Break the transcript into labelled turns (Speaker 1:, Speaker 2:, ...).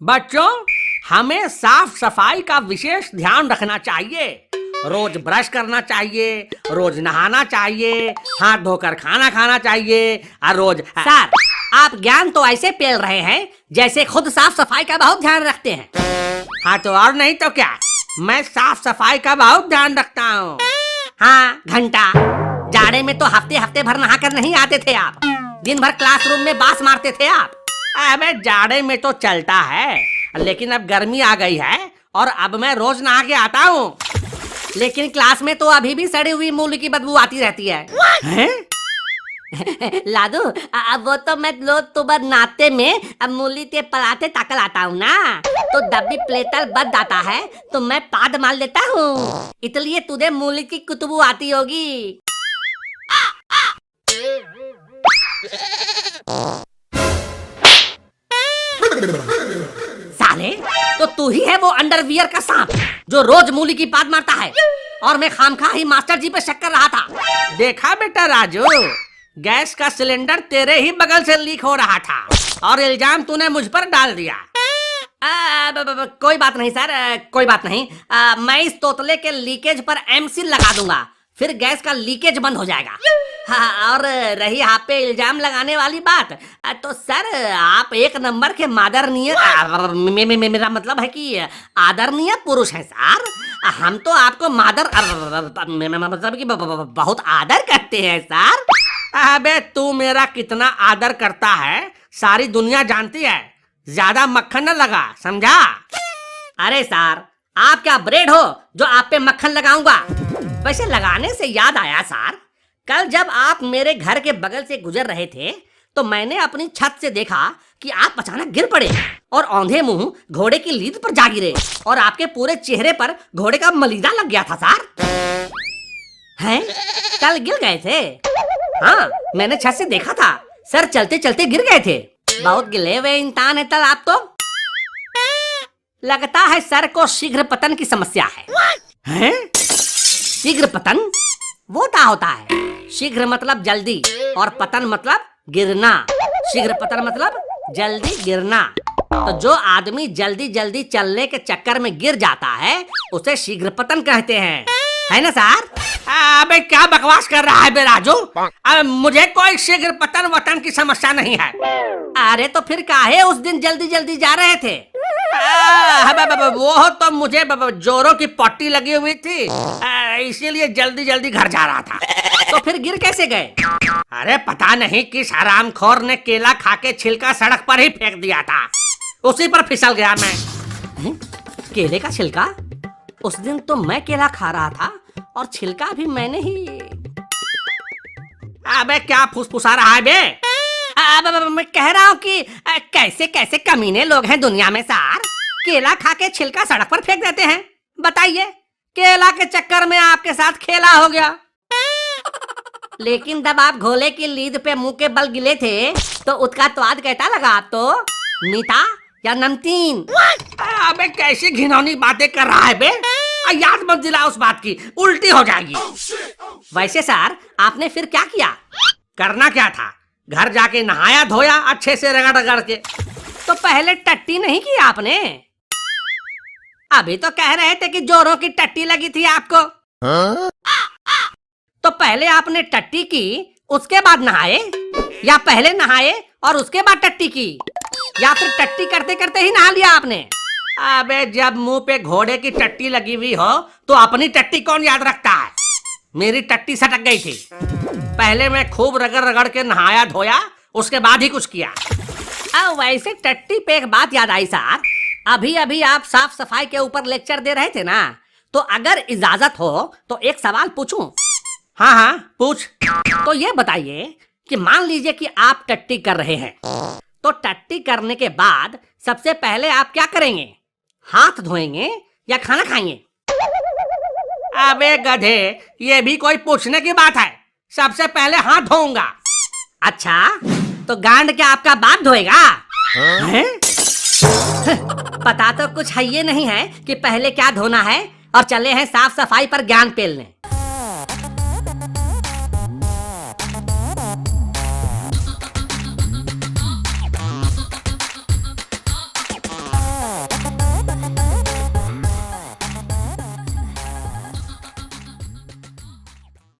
Speaker 1: बच्चों, हमें साफ सफाई का विशेष ध्यान रखना चाहिए। रोज ब्रश करना चाहिए, रोज नहाना चाहिए, हाथ धोकर खाना खाना चाहिए और रोज।
Speaker 2: सर, आप ज्ञान तो ऐसे पेल रहे हैं जैसे खुद साफ सफाई का बहुत ध्यान रखते हैं।
Speaker 1: हाँ तो और नहीं तो क्या, मैं साफ सफाई का बहुत ध्यान रखता हूँ।
Speaker 2: हाँ घंटा, जाड़े में तो हफ्ते हफ्ते भर नहाकर नहीं आते थे आप। दिन भर क्लासरूम में बास मारते थे आप।
Speaker 1: अबे जाड़े में तो चलता है, लेकिन अब गर्मी आ गई है और अब मैं रोज नहा के आता हूँ।
Speaker 2: लेकिन क्लास में तो अभी भी सड़ी हुई मूली की बदबू आती रहती है।
Speaker 1: हैं?
Speaker 2: लादू, अब वो तो मैं रोज सुबह नाते में अब मूली के पराठे ताकल आता हूँ ना, तो डब्बी प्लेटर बद आता है तो मैं पाद मार लेता हूँ, इसलिए तुझे मूली की कुतबू आती होगी। साले, तो तू ही है वो अंडरवियर का सांप जो रोज मूली की पाद मारता है, और मैं खामखा ही मास्टर जी पे शक कर रहा था।
Speaker 1: देखा बेटा राजू, गैस का सिलेंडर तेरे ही बगल से लीक हो रहा था और इल्जाम तूने मुझ पर डाल दिया।
Speaker 2: कोई बात नहीं सर, कोई बात नहीं। मैं इस तोतले के लीकेज पर एमसी लगा दूंगा, फिर गैस का लीकेज बंद हो जाएगा। हाँ, और रही आप पे इल्जाम लगाने वाली बात, तो सर आप एक नंबर के मादरणीय, मेरा मतलब है कि आदरणीय पुरुष हैं सर। हम तो आपको मादर मतलब कि बहुत आदर करते हैं सर।
Speaker 1: अबे तू मेरा कितना आदर करता है सारी दुनिया जानती है, ज्यादा मक्खन न लगा, समझा?
Speaker 2: अरे सर, आप क्या ब्रेड हो जो आप पे मक्खन लगाऊंगा? वैसे लगाने से याद आया सर, कल जब आप मेरे घर के बगल से गुजर रहे थे तो मैंने अपनी छत से देखा कि आप अचानक गिर पड़े और औंधे मुंह घोड़े की लीद पर जा गिरे और आपके पूरे चेहरे पर घोड़े का मलीदा लग गया था सर। हैं? कल गिर गए थे? हाँ, मैंने छत से देखा था सर, चलते चलते गिर गए थे। बहुत गिले हुए इंसान है तल आप तो। लगता है सर को शीघ्र पतन की समस्या है।
Speaker 1: हैं?
Speaker 2: शीघ्र पतन वो क्या होता है? शीघ्र मतलब जल्दी और पतन मतलब गिरना। शीघ्र पतन मतलब जल्दी गिरना। तो जो आदमी जल्दी जल्दी चलने के चक्कर में गिर जाता है उसे शीघ्र पतन कहते हैं, है ना सर?
Speaker 1: अबे क्या बकवास कर रहा है बे राजू? मुझे कोई शीघ्र पतन वतन की समस्या नहीं है।
Speaker 2: अरे तो फिर काहे उस दिन जल्दी जल्दी जा रहे थे?
Speaker 1: वो तो मुझे जोरों की पट्टी लगी हुई थी, इसीलिए जल्दी जल्दी घर जा रहा था।
Speaker 2: तो फिर गिर कैसे गए?
Speaker 1: अरे पता नहीं किस हरामखोर ने केला खा के छिलका सड़क पर ही फेंक दिया था, उसी पर फिसल गया मैं।
Speaker 2: केले का छिलका? उस दिन तो मैं केला खा रहा था और छिलका भी मैंने ही।
Speaker 1: अबे क्या फुसफुसा रहा है बे?
Speaker 2: मैं कह रहा हूँ कि कैसे कैसे कमीने लोग हैं दुनिया में सर, केला खा के छिलका सड़क पर फेंक देते हैं। बताइए, केला के चक्कर में आपके साथ खेला हो गया। लेकिन जब आप घोले की लीद पे मुंह के बल गिले थे तो उसका स्वाद कैसा लगा आपको? मीठा या नमकीन?
Speaker 1: अबे कैसी घिनौनी बातें कर रहा है बे? याद मत दिला उस बात की, उल्टी हो जाएगी।
Speaker 2: वैसे सर आपने फिर क्या किया?
Speaker 1: करना क्या था, घर जाके नहाया धोया अच्छे से रगड़ रगड़ के।
Speaker 2: तो पहले टट्टी नहीं की आपने? अभी तो कह रहे थे कि जोरों की टट्टी लगी थी आपको। तो पहले आपने टट्टी की उसके बाद नहाए, या पहले नहाए और उसके बाद टट्टी की, या फिर टट्टी करते करते ही नहा लिया आपने?
Speaker 1: अबे जब मुंह पे घोड़े की टट्टी लगी हुई हो तो अपनी टट्टी कौन याद रखता है? मेरी टट्टी सटक गई थी, पहले मैं खूब रगड़ रगड़ के नहाया धोया, उसके बाद ही कुछ किया।
Speaker 2: वैसे टट्टी पे एक बात याद आई सर, अभी अभी आप साफ सफाई के ऊपर लेक्चर दे रहे थे ना, तो अगर इजाजत हो तो एक सवाल पूछूं?
Speaker 1: हाँ हाँ पूछ।
Speaker 2: तो ये बताइए कि मान लीजिए कि आप टट्टी कर रहे हैं, तो टट्टी करने के बाद सबसे पहले आप क्या करेंगे? हाथ धोएंगे या खाना खाएंगे?
Speaker 1: अबे गधे, ये भी कोई पूछने की बात है? सबसे पहले हाथ धोऊंगा।
Speaker 2: अच्छा, तो गांड क्या आपका बाप धोएगा? पता तो कुछ है ये नहीं है कि पहले क्या धोना है, और चले हैं साफ सफाई पर ज्ञान पेलने।